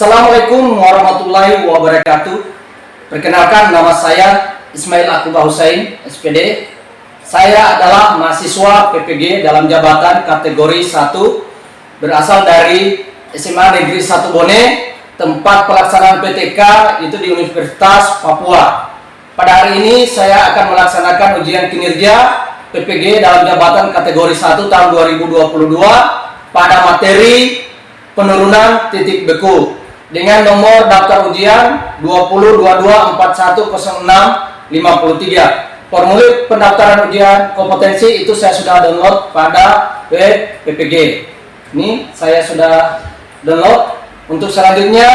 Assalamualaikum warahmatullahi wabarakatuh. Perkenalkan, nama saya Ismail Akubah Husain, SPD. Saya adalah mahasiswa PPG dalam jabatan kategori 1, berasal dari SMA Negeri 1 Bone, tempat pelaksanaan PTK itu di Universitas Papua. Pada hari ini saya akan melaksanakan ujian kinerja PPG dalam jabatan kategori 1 tahun 2022 pada materi penurunan titik beku dengan nomor daftar ujian 2022410653. Formulir pendaftaran ujian kompetensi itu saya sudah download pada web PPG. Ini saya sudah download. Untuk selanjutnya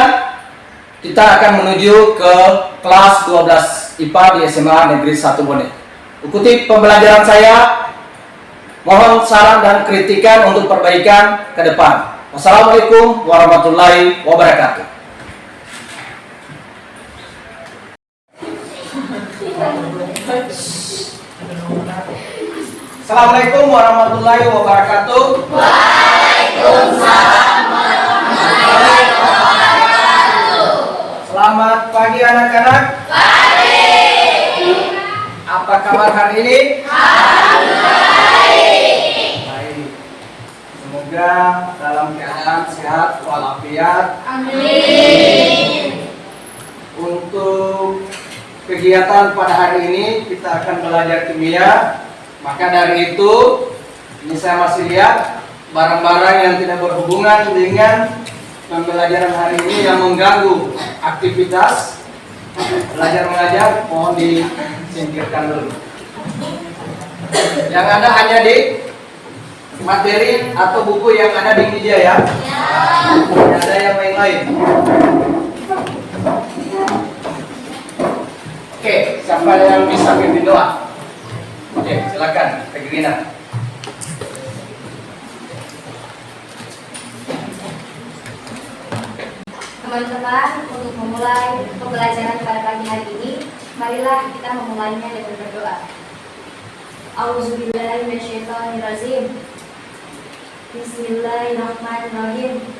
kita akan menuju ke kelas 12 IPA di SMA Negeri 1 Bone. Ikuti pembelajaran saya. Mohon saran dan kritikan untuk perbaikan ke depan. Wassalamualaikum warahmatullahi wabarakatuh. Assalamualaikum warahmatullahi wabarakatuh. Waalaikumsalam warahmatullahi wabarakatuh. Selamat pagi anak-anak. Pagi. Apa kabar hari ini? Baik. Semoga dalam keadaan sehat walafiat. Amin. Untuk kegiatan pada hari ini kita akan belajar kimia. Maka dari itu, ini saya masih lihat barang-barang yang tidak berhubungan dengan pembelajaran hari ini yang mengganggu aktivitas belajar mengajar, mohon disingkirkan dulu. Yang ada hanya di materi atau buku yang ada di meja ya. Tidak ada yang lain-lain. Oke, siapa yang bisa pimpin doa? Oke, silakan, Kak Girina. Teman-teman, untuk memulai pembelajaran pada pagi hari ini, marilah kita memulainya dengan berdoa. Auzubillahi minasyaitonirrajim. Bismillahirrahmanirrahim.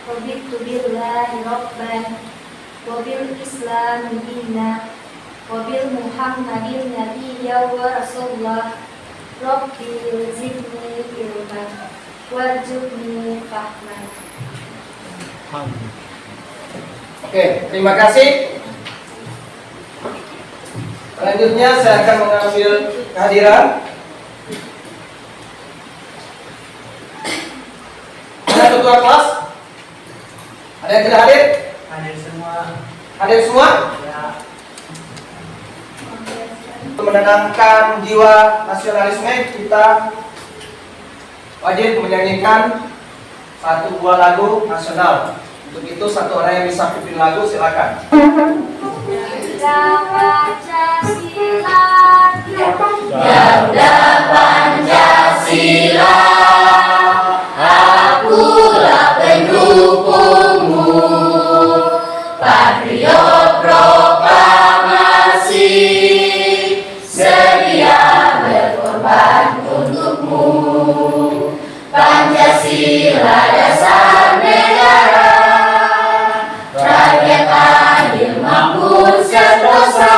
Raditu billahi rabban wa bil islami dinan wa bil muhammadin nabiyyan wa rasulullah. Rabbi zidni ilman warzuqni fahman. Oke, terima kasih. Selanjutnya saya akan mengambil kehadiran. Ada ketua kelas? Ada yang tidak hadir? Hadir semua. Hadir semua? Ya. Untuk menenangkan jiwa nasionalisme, kita wajib menyanyikan satu buah lagu nasional. Untuk itu satu orang yang bisa pimpin lagu, silakan. Garuda Pancasila, akulah pendukungmu, patriot proklamasi, sedia berkorban untukmu. Pancasila dasar negara, rakyat adil makmur sentosa,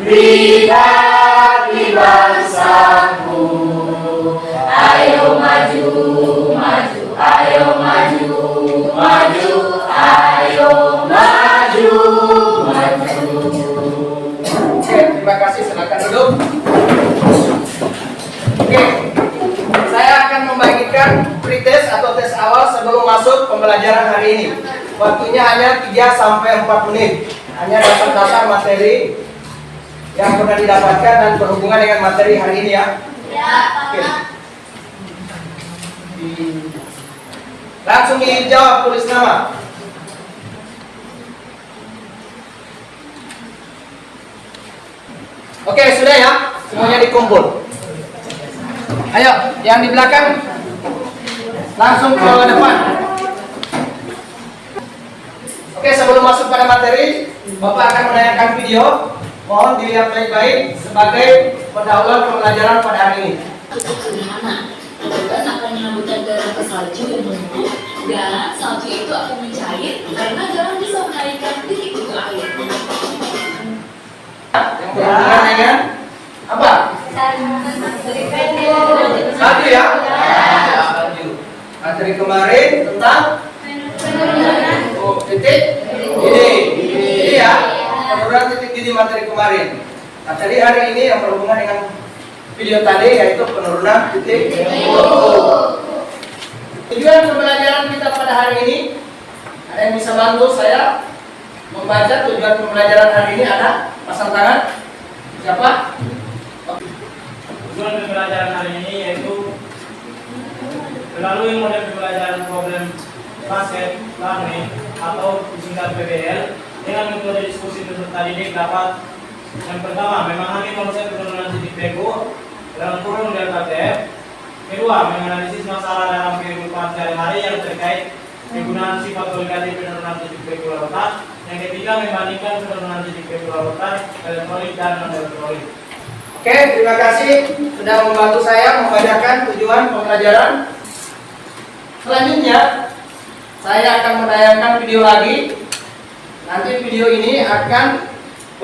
pribadi bangsaku. Ayo maju, maju, ayo maju, maju, ayo maju, maju. Oke, terima kasih. Silakan duduk. Oke, saya akan membagikan pretest atau tes awal sebelum masuk pembelajaran hari ini. Waktunya hanya 3-4 menit. Hanya dasar-dasar materi yang pernah didapatkan dan berhubungan dengan materi hari ini ya. Oke. Langsung dijawab, tulis nama. Oke, sudah ya. Semuanya dikumpul. Ayo, yang di belakang langsung ke depan. Oke, sebelum masuk pada materi, Bapak akan menayangkan video. Mohon dilihat baik-baik sebagai pendahuluan pembelajaran pada hari ini. Sederhana, bukan akan menyambutkan garam ke salju yang menumpuk, Dan salju itu akan mencair karena garam bisa menaikkan titik muka air. Yang berhubungan dengan apa? Salju ya? Salju. Materi kemarin tentang titik didih ya. Penurunan titik didih materi kemarin. Nah, tadi hari ini yang berhubungan dengan video tadi yaitu penurunan titik didih. Tujuan pembelajaran kita pada hari ini, ada yang bisa bantu saya membaca tujuan pembelajaran hari ini? Ada? Pasang tangan. Siapa? Tujuan pembelajaran hari ini yaitu melalui model pembelajaran problem basket learning atau disingkat PBL dengan metode diskusi peserta didik dapat yang pertama memahami konsep penurunan titik PQ dalam kurun delta TF. Kedua, menganalisis masalah dalam kehidupan sehari-hari yang terkait penggunaan sifat kualitatif penurunan titik PQ lautan. Yang ketiga, membandingkan penurunan titik PQ lautan elektrolit dan non-elektrolit. Oke, terima kasih sudah membantu saya membacakan tujuan pembelajaran. Selanjutnya, saya akan menayangkan video lagi. Nanti video ini akan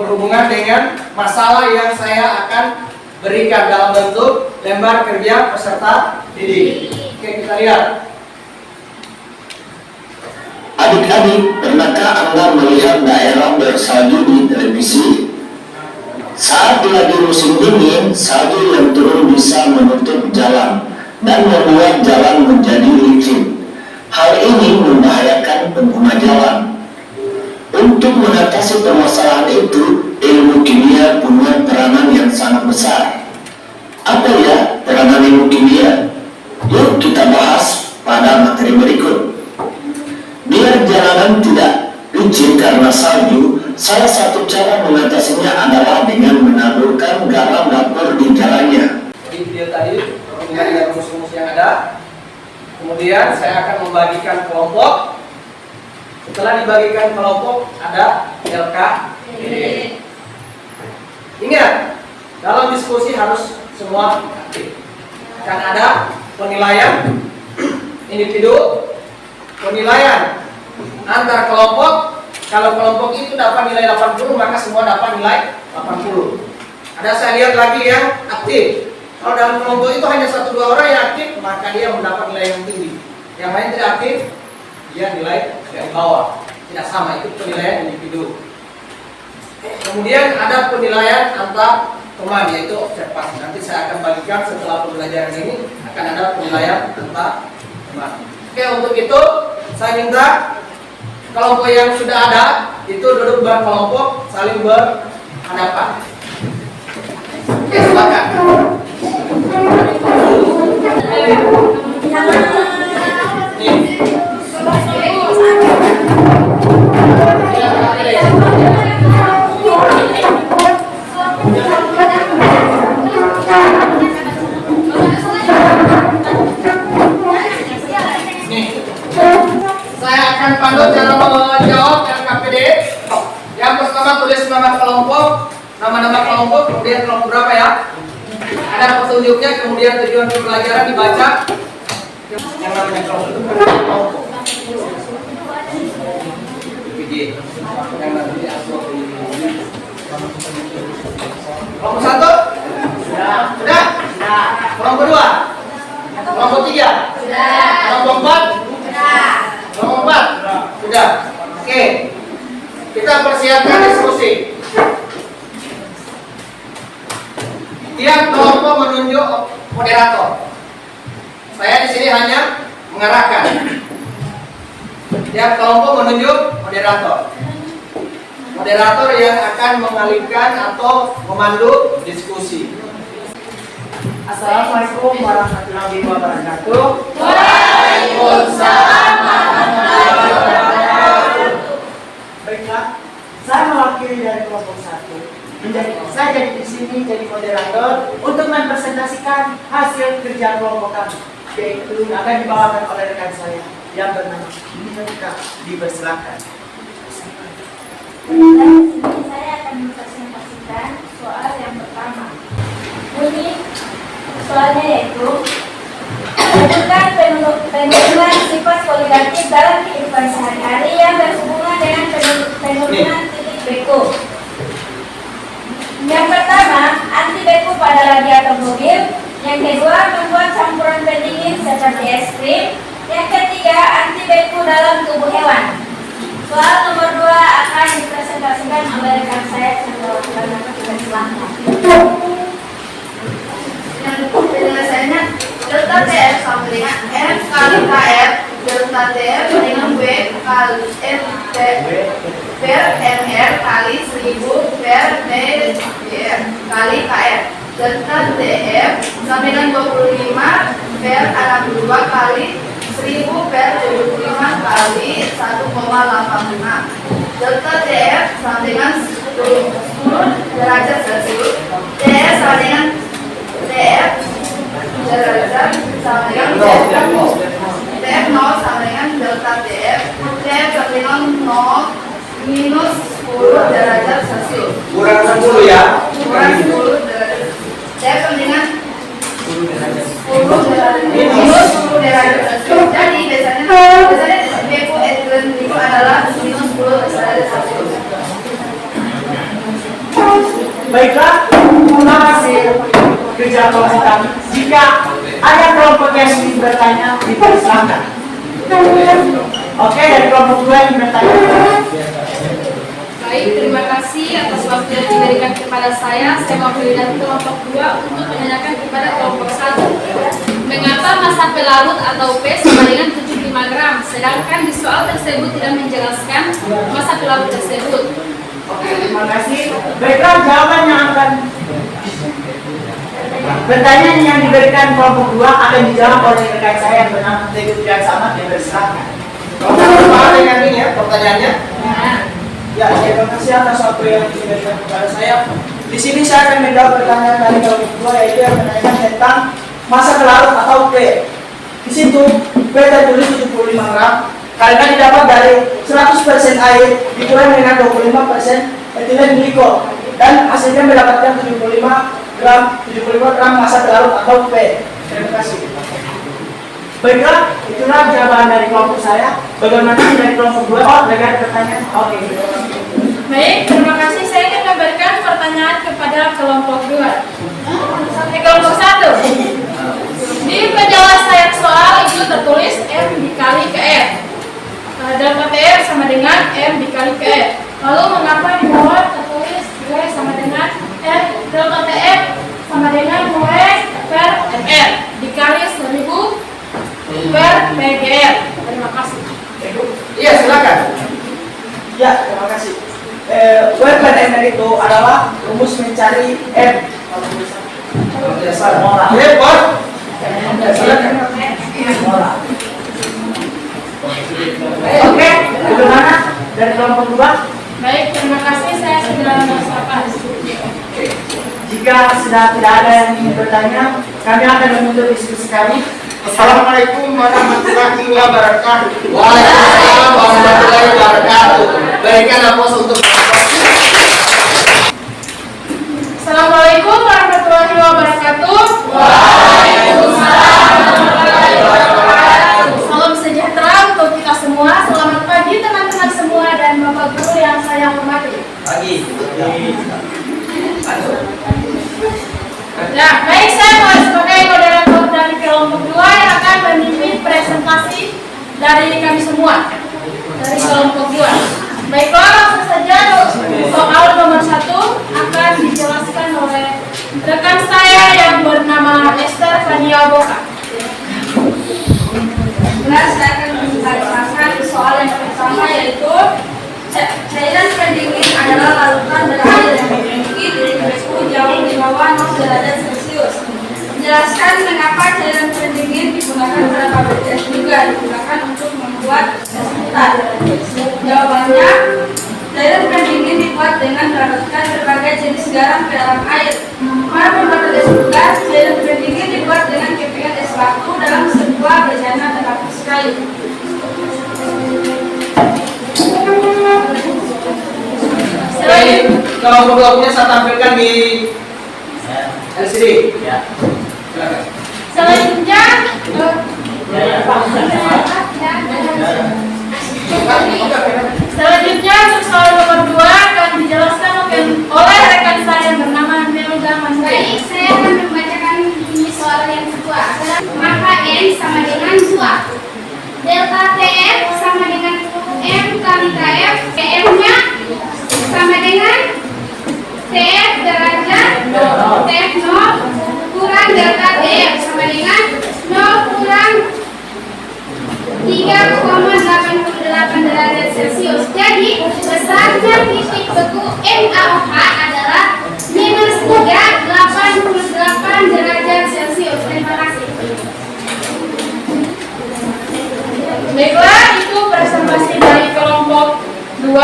berhubungan dengan masalah yang saya akan berikan dalam bentuk lembar kerja peserta didik. Oke, kita lihat. Adik-adik, pernahkah Anda melihat daerah bersalju di televisi? Saat lagi musim dingin, salju yang turun bisa menutup jalan dan membuat jalan menjadi licin. Hal ini membahayakan pengguna jalan. Untuk mengatasi permasalahan itu, ilmu kimia punya peranan yang sangat besar. Apa ya peranan ilmu kimia? Yuk kita bahas pada materi berikut. Biar jalanan tidak licin karena salju, salah satu cara mengatasinya adalah dengan menaburkan garam dapur di jalannya. Di video tadi berhubungan dengan rumus-rumus yang ada. Kemudian saya akan membagikan kelompok. Setelah dibagikan kelompok ada LKD. Ingat, dalam diskusi harus semua aktif. Akan ada penilaian individu, penilaian antar kelompok. Kalau kelompok itu dapat nilai 80, maka semua dapat nilai 80. Ada saya lihat lagi yang aktif. Kalau dalam kelompok itu hanya 1-2 orang yang aktif, maka dia mendapat nilai yang tinggi. Yang lain tidak aktif, dia nilai dari bawah. Tidak sama, itu penilaian individu. Kemudian ada penilaian antar teman, yaitu observasi. Nanti saya akan bagikan setelah pembelajaran ini akan ada penilaian antar teman. Oke, untuk itu saya minta kelompok yang sudah ada itu duduk berkelompok saling berhadapan. Oke, silakan. Saya akan pandu cara menjawab LKPD. Yang pertama tulis nama kelompok, nama-nama kelompok, kemudian kelompok berapa ya? Ada petunjuknya, kemudian tujuan pembelajaran dibaca. Yang namanya kelompok itu kelompok. Yang nanti kelompok 1? Sudah? Kelompok 2? Kelompok 3? Kelompok 4? Kelompok 4? Sudah. Oke. Kita persiapkan diskusi. Tiap kelompok menunjuk moderator. Saya di sini hanya mengarahkan. Tiap kelompok menunjuk moderator. Moderator yang akan mengalihkan atau memandu diskusi. Assalamualaikum warahmatullahi wabarakatuh. Waalaikumsalam warahmatullahi wabarakatuh. Baiklah, saya mewakili dari kelompok 1. Saya jadi di sini jadi moderator untuk mempresentasikan hasil kerja kelompok kami, yaitu akan dibawakan oleh rekan saya yang bernama Monica. Dipersilakan. Dan di sini saya akan mempresentasikan soal yang pertama. Bunyi soalnya yaitu sebutkan fenomena penurunan sifat kualitatif dalam kehidupan sehari-hari yang berhubungan dengan penurunan titik beku. Yang pertama, anti beku pada lagi atau mobil. Yang kedua, membuat campuran pendingin seperti es krim. Yang ketiga, anti beku dalam tubuh hewan. Soal nomor 2 akan dipresentasikan oleh rekan saya Chandra Silahkan. Penyelesaiannya delta TF sama dengan F kali KF, delta TF dengan W kali MT per MR kali 1000 per MR kali KF. Delta TF sama dengan 25 per 62 kali 1000 per 75 kali 1,85. Delta TF sama dengan 10 derajat Celcius. TF sama dengan TF derajat sama dengan TF 0 sama dengan delta TF. TF sama dengan 0 minus 10 derajat Celcius. Kurang 10 ya. Kurang 10 derajat. TF sama dengan 10 derajat minus 10 derajat Celcius. Jadi biasanya beku etilen itu adalah minus 10 derajat Celcius. Baiklah, terima kasih kerja kelompok kami. Jika ada kelompok yang ingin bertanya, dipersilakan. Oke, dari kelompok 2 yang bertanya. Baik, terima kasih atas waktu yang diberikan kepada saya. Saya mewakili dari kelompok 2 untuk menanyakan kepada kelompok 1. Mengapa massa pelarut atau P sama dengan 75 gram, sedangkan di soal tersebut tidak menjelaskan massa pelarut tersebut? Oke, terima kasih. Baiklah, jawaban yang akan pertanyaan yang diberikan kelompok 2 akan dijawab oleh rekan saya yang bernama Teguh dan Samad yang berserahkan. Apa dengan ini ya pertanyaannya? Ya, terima kasih atas waktu yang diberikan kepada saya. Di sini saya akan menjawab pertanyaan dari kelompok 2, yaitu yang menanyakan tentang massa pelarut atau P. Di situ P tertulis 75 gram karena didapat dari 100% air dikurang dengan 25% etilen glikol dan hasilnya mendapatkan 75 gram massa pelarut atau P. Terima kasih. Baiklah, itulah jawaban dari kelompok saya. Bagaimana dari kelompok 2? Oh, ada pertanyaan? Oke. Baik, terima kasih. Saya akan memberikan pertanyaan kepada kelompok 2. Kelompok 1. Di penyelesaian soal itu tertulis M dikali ke F. Delta TF sama dengan M dikali ke F. Lalu mengapa di bawah tertulis W sama dengan F delta TF sama dengan W per MR dikali 1000 per PGR. Terima kasih. Iya, silakan. Ya, terima kasih. W per MR itu adalah rumus mencari M. Repot. Oke, bagaimana dari kelompok 2? Baik, terima kasih. Saya sudah merasakan. Jika sudah tidak ada yang ingin bertanya, kami akan menutup diskusi kami. Assalamualaikum warahmatullahi wabarakatuh. Waalaikumsalam warahmatullahi wabarakatuh. Berikan aplaus untuk Assalamualaikum warahmatullahi wabarakatuh. Salam sejahtera untuk kita semua. Selamat pagi teman-teman semua dan Bapak Guru yang saya hormati. pagi. Ya, baik, saya mau sebagai moderator dari kelompok 2 yang akan memimpin presentasi dari kami semua dari kelompok 2. Baiklah, langsung saja soal nomor 1 akan dijelaskan oleh rekan saya yang bernama Esther Fania Boka. Benar, saya akan membacakan soal yang pertama, yaitu cairan pendingin adalah larutan berair yang memiliki titik beku jauh di bawah 0 derajat Celcius. Menjelaskan mengapa cairan pendingin digunakan pada pabrik es juga digunakan untuk membuat es putar. Jawabannya, cairan pendingin dibuat dengan melarutkan berbagai jenis garam ke dalam air. Para pembuat es juga, cairan pendingin dibuat dengan kepingan es batu dalam sebuah bejana terapis kayu. Kalau kelompoknya saya tampilkan di LCD. Ya. Selanjutnya Selanjutnya untuk soal nomor 2 akan dijelaskan oleh rekan saya yang bernama Melda Mandai. Baik, saya akan membacakan ini soal yang kedua. Maka N sama dengan 2. Delta TF sama dengan M kali KF. TF-nya sama dengan TF derajat TF 0 kurang delta TF sama dengan 0 kurang 3,88 derajat Celcius. Jadi, besarnya titik beku NaOH adalah minus 3,88 derajat Celcius. Terima kasih. Baiklah, itu presentasi dari kelompok 2.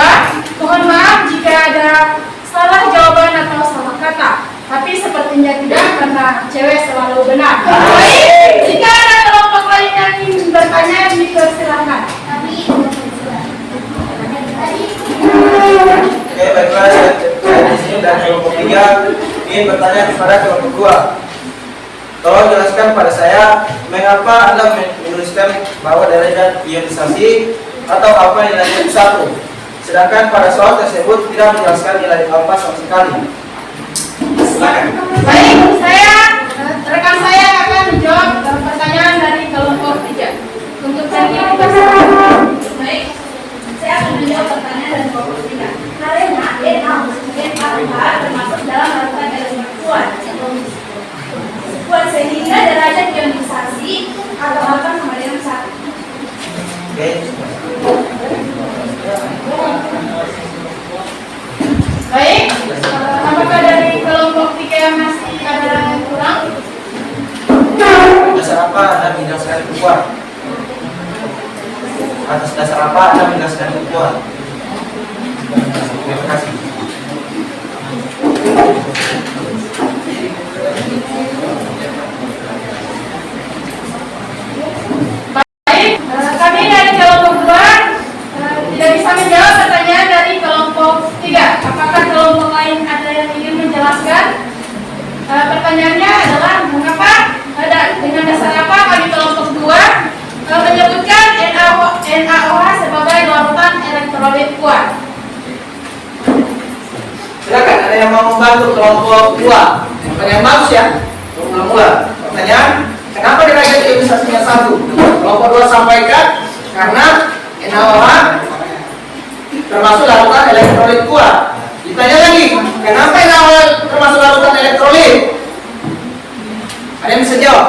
Mohon maaf jika ada salah jawaban atau salah kata. Tapi sepertinya tidak, karena cewek selalu benar. Baik, jika ada kelompok lain yang ingin bertanya, dipersilakan. Oke, baiklah, saya di sini dari kelompok 3 ingin bertanya kepada kelompok 2. Tolong jelaskan pada saya mengapa Anda menuliskan bahwa derajat ionisasi atau alfa nilainya 1, sedangkan pada soal tersebut tidak menjelaskan nilai alfa sama sekali. Silakan. Baik, rekan saya akan menjawab pertanyaan dari kelompok 3. Untuk yang Baik, saya akan menjawab pertanyaan dari kelompok 3. Karena NaOH termasuk dalam larutan elemen kuat sehingga derajat ionisasi atau alfa sama dengan 1. Oke. Baik, apakah dari kelompok 3 yang masih ada yang kurang? Dasar apa Anda menjelaskan kuat? Atas dasar apa Anda menjelaskan kuat? Terima kasih. Baik, kami dari kelompok 2 tidak bisa menjawab pertanyaan dari kelompok 3. Apakah kelompok lain ada yang ingin menjelaskan? Pertanyaannya adalah mengapa dengan dasar apa kami kelompok 2 menyebutkan NaOH sebagai larutan elektrolit kuat? Silakan, ada yang mau membantu kelompok 2? Pertanyaan bagus ya. Mula-mula. Pertanyaan, kenapa derajat ionisasinya 1? Kelompok 2 sampaikan karena NaOH termasuk larutan elektrolit kuat. Ditanya lagi, kenapa NaOH termasuk larutan elektrolit? Ada yang bisa jawab?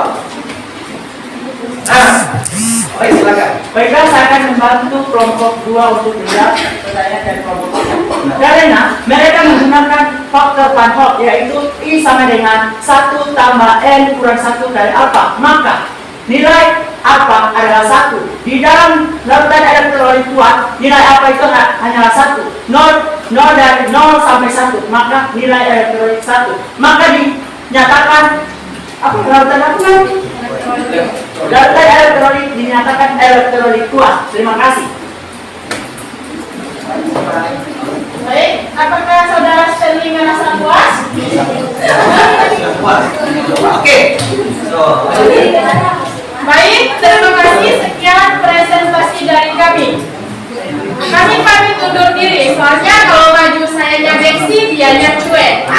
Baik, silakan. Baiklah, saya akan membantu kelompok 2 untuk menjawab pertanyaan dari kelompok 3. Karena mereka menggunakan faktor Van Hoff, yaitu I sama dengan 1 tambah N kurang 1 kali alfa. Maka nilai alfa adalah 1. Di dalam larutan elektrolit kuat, nilai alfa itu hanyalah 1. 0 dari 0 sampai 1. Maka nilai elektrolit 1. Maka dinyatakan larutan apa nanti? Larutan elektrolit dinyatakan elektrolit kuat. Terima kasih. Baik, apakah saudara Stanley merasa puas? Oke. Baik, terima kasih. Sekian presentasi dari kami. Kami pamit undur diri, soalnya kalau maju sayanya beksi, dianya cuek.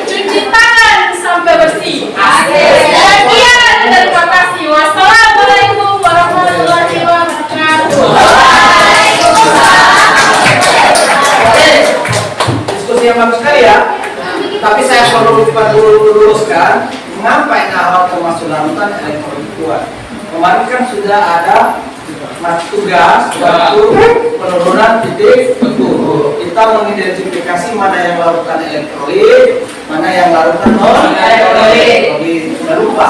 Cuci tangan sampai bersih. Sekian, terima kasih. Wassalamualaikum warahmatullahi wabarakatuh. Diskusi yang bagus sekali ya. Tapi saya perlu luruskan, mengapa NaOH termasuk larutan elektrolit kuat? Kemarin kan sudah ada tugas waktu penurunan titik beku. Kita mengidentifikasi mana yang larutan elektrolit, mana yang larutan non elektrolit. Sudah lupa.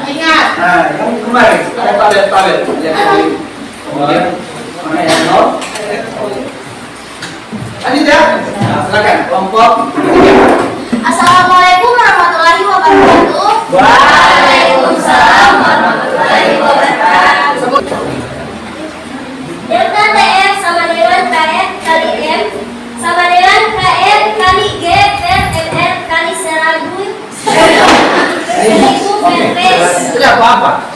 Ingat. Nah, yang kemarin ada tabel-tabel elektrolit. Kemudian mana yang non elektrolit. Lanjut ya. Silakan kelompok 3. Assalamualaikum warahmatullahi wabarakatuh. Waalaikumsalam warahmatullahi wabarakatuh. Delta TF sama dengan KF kali M sama dengan KF kali G per MR kali 1000 Tidak apa-apa.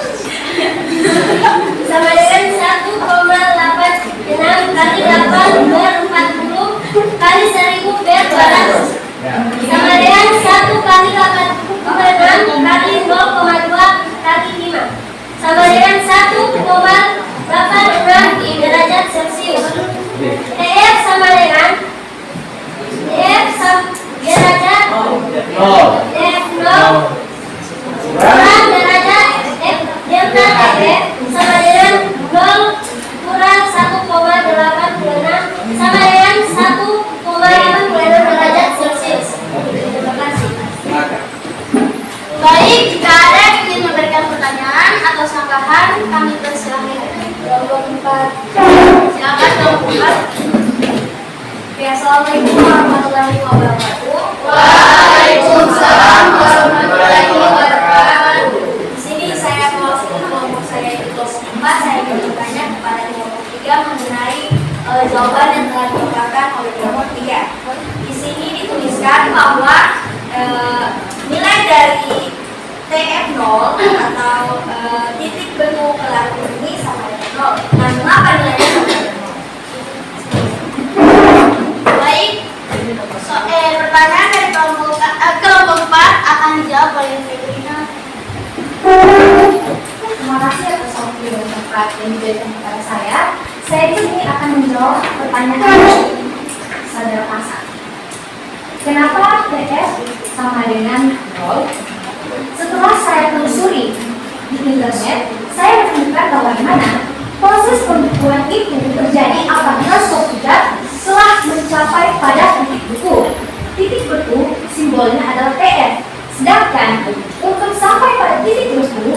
Nol. Df nol kurang derajat delta TF sama dengan 0 kurang 1,86 sama dengan 1,86 derajat Celcius. Terima kasih. Baik, jika ada yang ingin memberikan pertanyaan atau sanggahan, kami persilahkan. Kelompok 4. Silakan kelompok 4. Ya, assalamualaikum warahmatullahi wabarakatuh. Waalaikumsalam warahmatullahi wabarakatuh. Di sini saya mewakili kelompok saya di kelompok 4. Saya ingin bertanya kepada kelompok 3 mengenai jawaban yang telah diberikan oleh kelompok 3. Di sini dituliskan bahwa nilai dari TF0 atau titik bentuk pelaku ini sama dengan 0. Nah, mengapa nilainya sama dengan 0? Baik, pertanyaan dari kelompok 4 akan dijawab oleh Febrina. Terima kasih atas waktu dan tempat yang diberikan kepada saya. Saya di sini akan menjawab pertanyaan dari saudara Pasar. Kenapa TF sama dengan 0? Setelah saya telusuri di internet, saya menemukan bagaimana proses pembukuan itu terjadi apabila software telah mencapai pada titik beku. Titik beku simbolnya adalah TF. Sedangkan untuk sampai pada titik beku,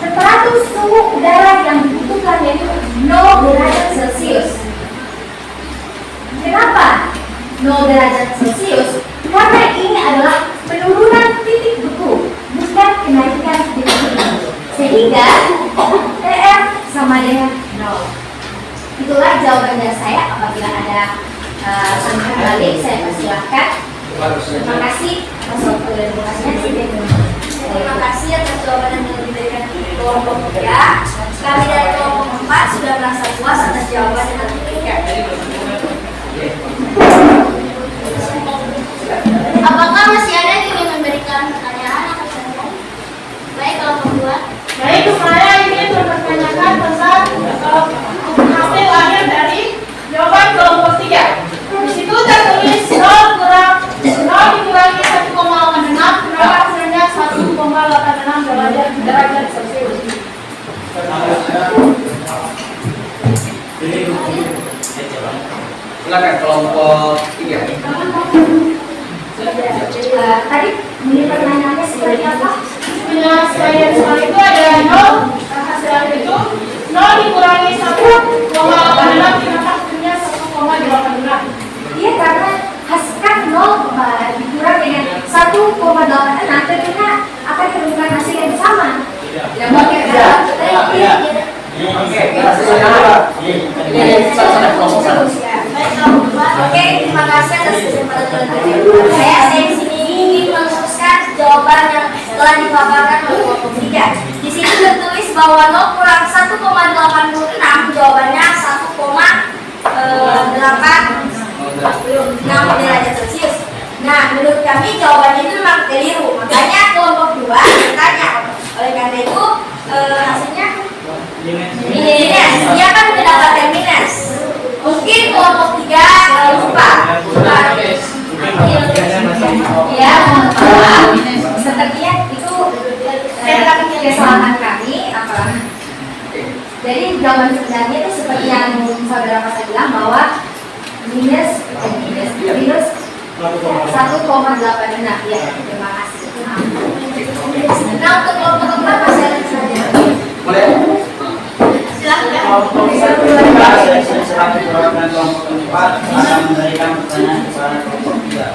temperatur suhu udara yang dibutuhkan yaitu 0 derajat Celcius. Kenapa 0 derajat Celcius? Karena ini adalah penurunan titik beku, bukan kenaikan titik beku. Sehingga TF sama dengan 0. Itulah jawaban dari saya. Apabila ada sanggahan balik, saya persilahkan. Terima kasih atas waktu dan durasinya. Terima kasih atas jawaban yang telah diberikan kelompok 3. Kami dari kelompok 4 sudah merasa puas atas jawaban yang telah diberikan. Apakah masih ada yang ingin memberikan pertanyaan atau sanggahan? Baik, kelompok 2. Baik, saya ingin mempertanyakan tentang hasil akhir dari jawaban kelompok 3. Di situ tertulis 0 dikurangi 1,86, maka hasilnya 1,86 derajat Celcius. Silakan kelompok 3. Tadi ini pertanyaannya seperti apa? Saya soal itu ada 0, hasil akhir itu 0 dikurangi 1,86, maka hasilnya 1,86. Iya, karena hasilkan 0 dikurang dengan 1,86 tentunya akan menemukan hasil yang sama. Tidak mungkin. Oke, terima kasih atas kesempatan saya di sini ingin meneruskan jawaban yang telah dipaparkan oleh kelompok 3. Di sini tertulis bahwa 0 kurang 1,86 jawabannya 1,86 derajat Celcius. Nah, menurut kami jawabannya itu memang keliru. Makanya kelompok 2 bertanya. Oleh karena itu hasilnya minus. Dia kan mendapatkan minus. Mungkin kelompok 3 lupa. Ya, sepertinya itu kesalahan kami. Jadi jawaban sebenarnya itu seperti yang saudara Pasal bilang bahwa minus 1,86. Ya, terima kasih. Nah, untuk kelompok 4 masih ada saja. Boleh? Silahkan. Akan memberikan pertanyaan kepada kelompok 3.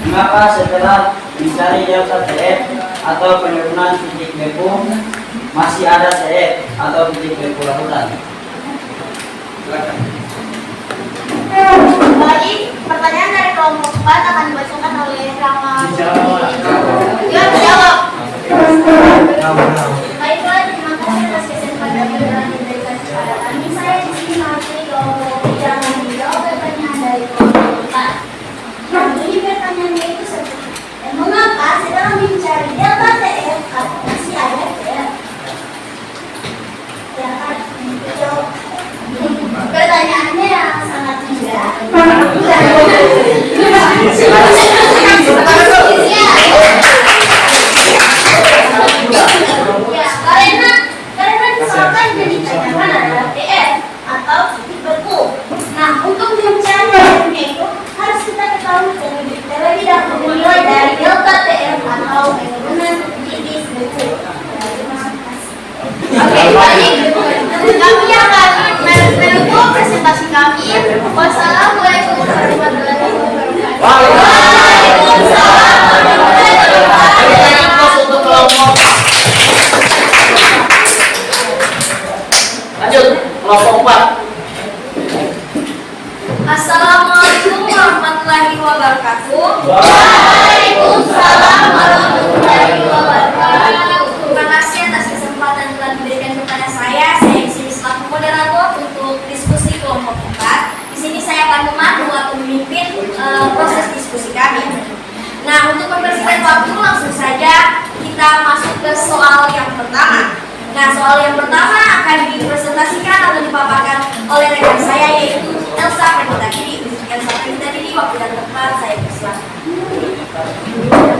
Mengapa setelah mencari delta TF atau penurunan titik beku masih ada TF atau titik beku lautan? Silakan. Baik, pertanyaan dari kelompok 4 akan dibacakan oleh Rama. Ya, jawab. Baiklah, terima kasih atas kesempatan yang telah diberikan kepada kami. Saya di sini mewakili kelompok 3 yang menjawab pertanyaan dari kelompok 4. Jadi pertanyaannya itu seperti, mengapa setelah mencari delta TF masih ada TF? Ya kan, jawab. Pertanyaannya yang sangat mudah. wabarakatuh. Waalaikumsalam warahmatullahi wabarakatuh. Terima kasih atas kesempatan yang telah diberikan kepada saya. Saya di sini selaku moderator untuk diskusi kelompok 4. Di sini saya akan memandu atau memimpin proses diskusi kami. Nah, untuk mempersingkat waktu, langsung saja kita masuk ke soal yang pertama. Nah, soal yang pertama akan dipresentasikan atau dipaparkan oleh rekan saya, yaitu Elsa Pranitadidi. Elsa Pranitadidi, waktu dan tempat saya persilakan.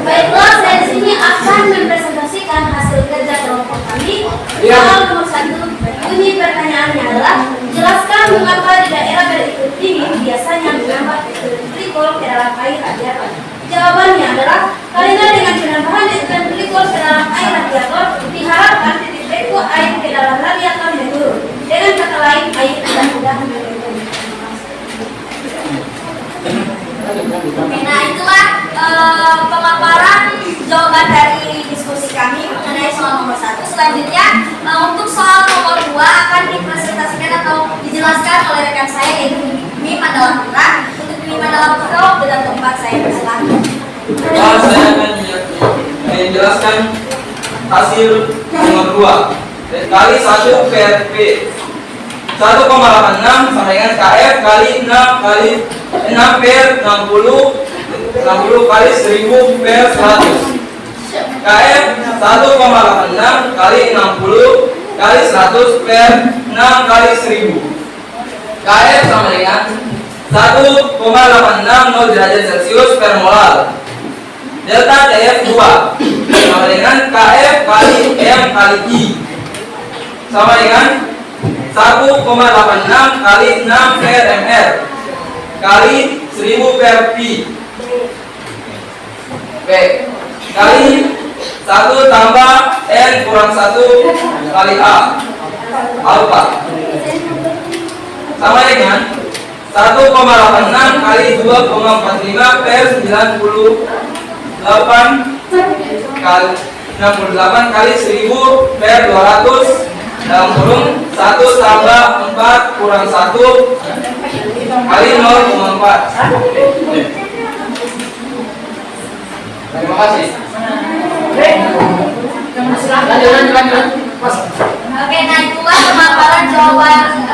Baiklah, saya di sini akan mempresentasikan hasil kerja kelompok kami. Soal nomor 1, bunyi pertanyaannya adalah jelaskan mengapa di daerah berikut ini biasanya menambah etilen glikol ke dalam air radiator. Jawabannya adalah karena dengan penambahan etilen glikol ke dalam air radiator diharapkan titik beku air ke dalam radiator menurun. Dengan kata lain, air akan mudah menurun. Oke, nah itulah pemaparan jawaban dari diskusi kami mengenai soal nomor 1. Selanjutnya, untuk soal nomor 2 akan dipresentasikan atau dijelaskan oleh rekan saya, yaitu Mimi Mandala Putra. Untuk Mimi Mandala Putra, waktu dan tempat saya persilakan. Saya akan menjelaskan hasil nomor 2 kali 1 per P 1,86 sama dengan KF kali 6 kali 6 per 60 kali 1000 per 100. KF 1,86 kali 60 kali 100 per 6 kali 1000. KF sama dengan 1,860 derajat Celcius per molar. Delta TF 2 sama dengan KF kali M kali I sama dengan 1,86 kali 6 per mr kali 1000 per pi P kali 1 tambah N kurang 1 kali A alfa sama dengan 1,86 kali 2,45 per 98 kali 68 kali 1000 per 200 dalam kurung 1 tambah 4 kurang 1 kali 0,4. Terima kasih. Lanjut. Oke, nah itulah pemaparan jawaban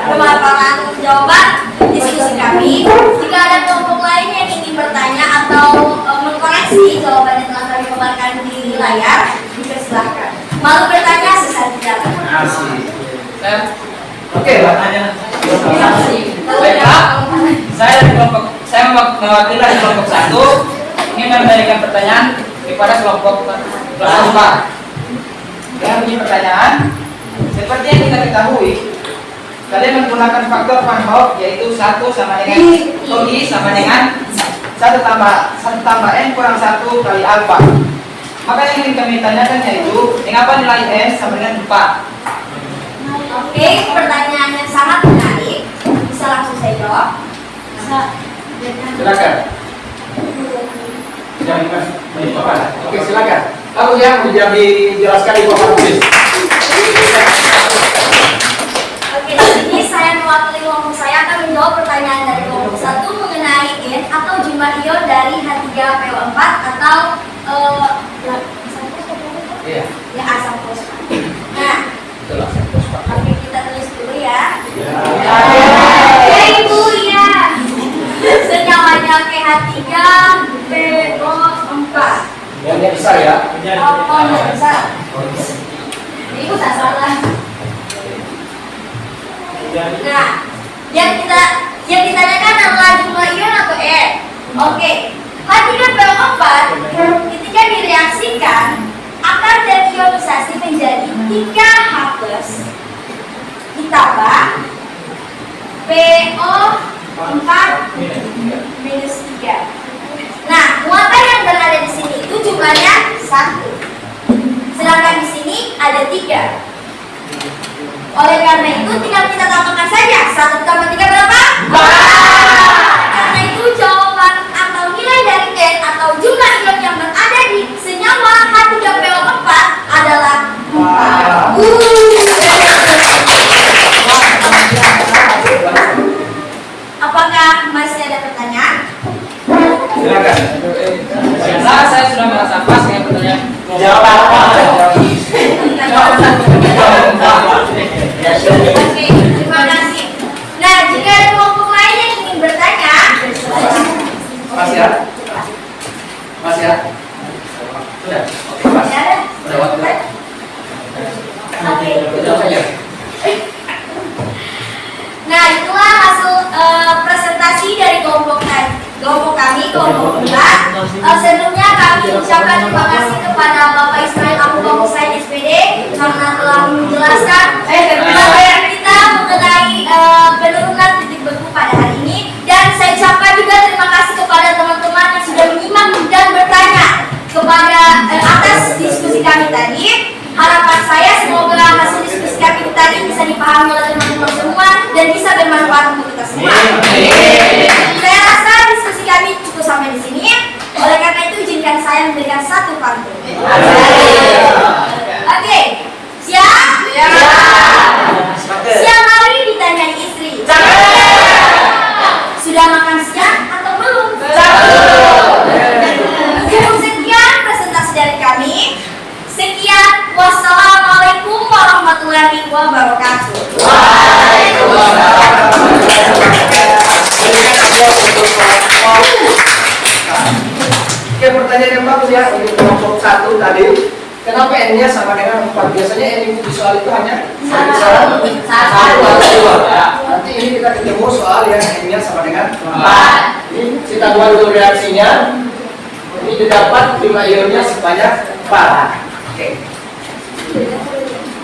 pemaparan jawaban diskusi kami. Jika ada kelompok lain yang ingin bertanya atau mengkoreksi jawaban yang telah kami paparkan di layar, dipersilahkan. Malu bertanya sesaat jalan. Oke, bertanya. Baiklah, saya mewakili dari kelompok 1 ingin memberikan pertanyaan kepada kelompok kelas 4. Yang punya pertanyaan, seperti yang kita ketahui, kalian menggunakan faktor Van Hoff, yaitu 1 sama dengan I sama dengan 1 tambah N kurang 1 kali alfa. Maka yang ingin kami tanyakan yaitu mengapa nilai N sama dengan 4? Oke, pertanyaan yang sangat menarik. Bisa langsung saya jawab? Silakan. Oke, silakan. Lalu yang bisa dijelaskan di papan tulis. Oke, di sini saya mewakili kelompok saya akan menjawab pertanyaan dari kelompok 1 mengenai N atau jumlah ion dari H3PO4 atau Iya. ya asam fosfat. Nah, oke, kita tulis dulu ya. Ya ibu ya. Senyawanya H3PO4. Yang besar ya. Oh, yang besar. Ibu tak salah. Nah, yang ditanyakan adalah jumlah ion atau N. Oke, H3PO4 ketika direaksikan akan terionisasi menjadi 3H+ ditambah PO4 minus 3. Nah, muatan yang berada di sini itu jumlahnya 1. Sedangkan di sini ada 3. Oleh karena itu tinggal kita tambahkan saja 1 tambah 3 berapa? 4. Karena itu jawaban atau nilai dari N atau jumlah ion yang berada di senyawa H3PO4 adalah 4. Apakah masih ada pertanyaan? Silakan. Nah, saya sudah merasa pas dengan pertanyaan. Jawab apa? Oke, terima kasih. Nah, jika ada kelompok lain yang ingin bertanya, Mas ya? Mas ya? Sudah? Oke, Mas. Udah waktu. Oke. Udah saja. Nah, itulah hasil presentasi dari kelompok kami, kelompok 2. Sebelumnya kami ucapkan terima kasih kepada Bapak Ismail Akubah Husain SPD karena telah menjelaskan materi kita mengenai penurunan titik beku pada hari ini. Dan saya ucapkan juga terima kasih kepada teman-teman yang sudah menyimak dan bertanya kepada atas diskusi kami tadi. Harapan saya semoga hasil diskusi kami tadi bisa dipahami oleh teman-teman semua dan bisa bermanfaat untuk kita semua. Saya rasa diskusi kami cukup sampai di sini. Oleh karena itu izinkan saya memberikan satu pantun. Oke, siap? Siang hari ditanyai istri. Sudah makan siang atau belum? Cukup sekian presentasi dari kami. Sekian, wassalamualaikum warahmatullahi wabarakatuh. Oke, pertanyaan yang bagus ya untuk kelompok 1 tadi. Kenapa N-nya sama dengan 4? Biasanya N yang di soal itu hanya satu atau 2. Nanti ini kita ketemu soal yang N-nya sama dengan 4. Ini kita buat dulu reaksinya. Ini didapat 5 ionnya sebanyak 4. Oke.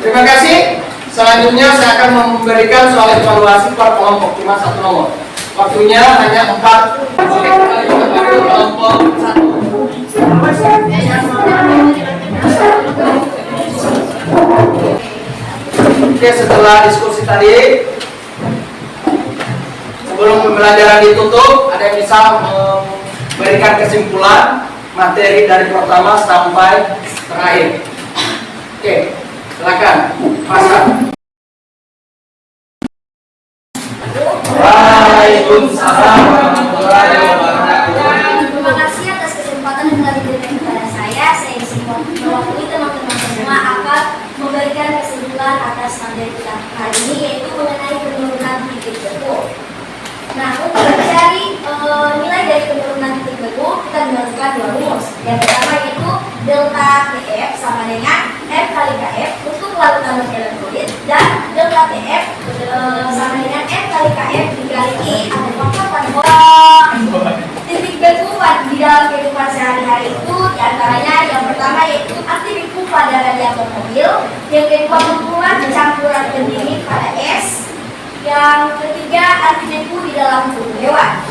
Terima kasih. Selanjutnya saya akan memberikan soal evaluasi per kelompok, cuma 1 nomor. Waktunya hanya 4. Oke, kita bagi kelompok 1. Oke, setelah diskusi tadi, sebelum pembelajaran ditutup, ada yang bisa memberikan kesimpulan materi dari pertama sampai terakhir. Oke, silakan, Pasar. Waalaikumsalam warahmatullahi wabarakatuh. Terima kasih atas kesempatan yang telah diberikan kepada saya. Saya mewakili teman-teman semua akan memberikan kesimpulan atas materi kita hari ini, yaitu mengenai penurunan titik beku. Nah, untuk mencari nilai dari penurunan titik beku, kita melakukan 2 rumus. Yang pertama yaitu delta TF sama dengan F kali KF untuk larutan elektrolit, dan delta TF sama dengan F kali KF dikali I atau faktor pada titik beku di dalam kehidupan sehari-hari itu diantaranya yang pertama yaitu arti beku pada radiator mobil, yang kedua kumpulan campuran pendingin pada es, yang ketiga arti beku di dalam tubuh hewan.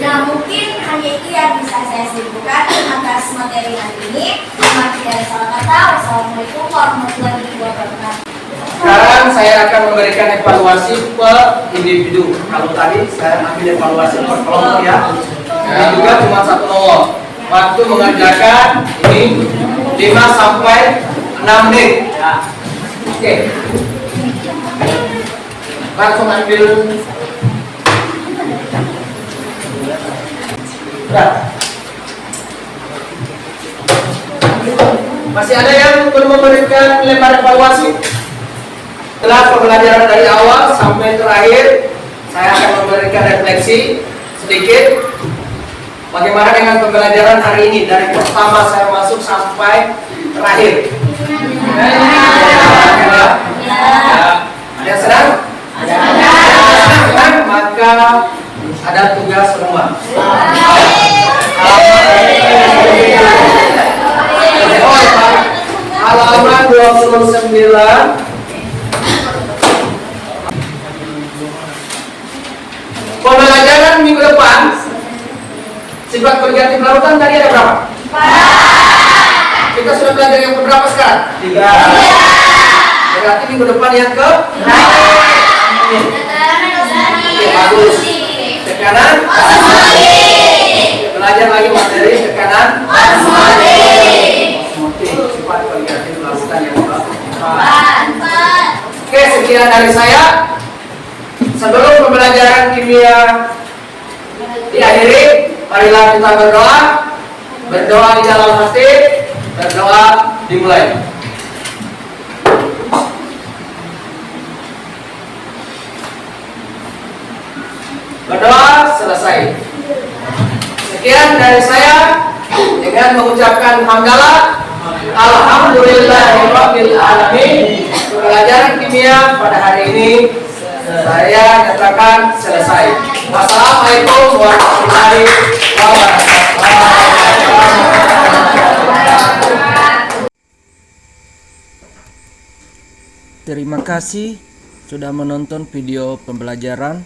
Nah, mungkin hanya itu yang bisa saya simpulkan atas materi hari ini. Terima kasih dari salah kata. Wassalamualaikum warahmatullahi wabarakatuh. Sekarang saya akan memberikan evaluasi per individu. Kalau tadi saya ambil evaluasi per kelompok ya. Ini juga cuma 1 nomor. Waktu mengerjakan ini 5 sampai 6 menit. Oke. Langsung ambil. Nah. Masih ada yang belum memberikan lembar evaluasi? Setelah pembelajaran dari awal sampai terakhir, saya akan memberikan refleksi sedikit. Bagaimana dengan pembelajaran hari ini dari pertama saya masuk sampai terakhir? Ada yang senang? Senang, maka ada tugas rumah. Halaman 29. Pembelajaran minggu depan sifat berganti larutan tadi ada berapa? 4. Kita sudah belajar yang berapa sekarang? 3. Berarti minggu depan yang ke? Bagus. Tekanan? Belajar lagi materi tekanan? Sifat berganti larutan yang ke? 4. Oke, sekian dari saya. Sebelum pembelajaran kimia diakhiri, Marilah kita berdoa. Berdoa di dalam hati, berdoa dimulai. Berdoa selesai. Sekian dari saya dengan mengucapkan hamdalah. Alhamdulillahirabbil alamin. Pelajaran kimia pada hari ini saya nyatakan selesai. Wassalamualaikum warahmatullahi wabarakatuh. Terima kasih sudah menonton video pembelajaran.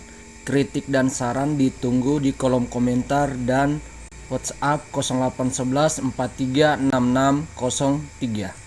Kritik dan saran ditunggu di kolom komentar dan WhatsApp 0811 436603.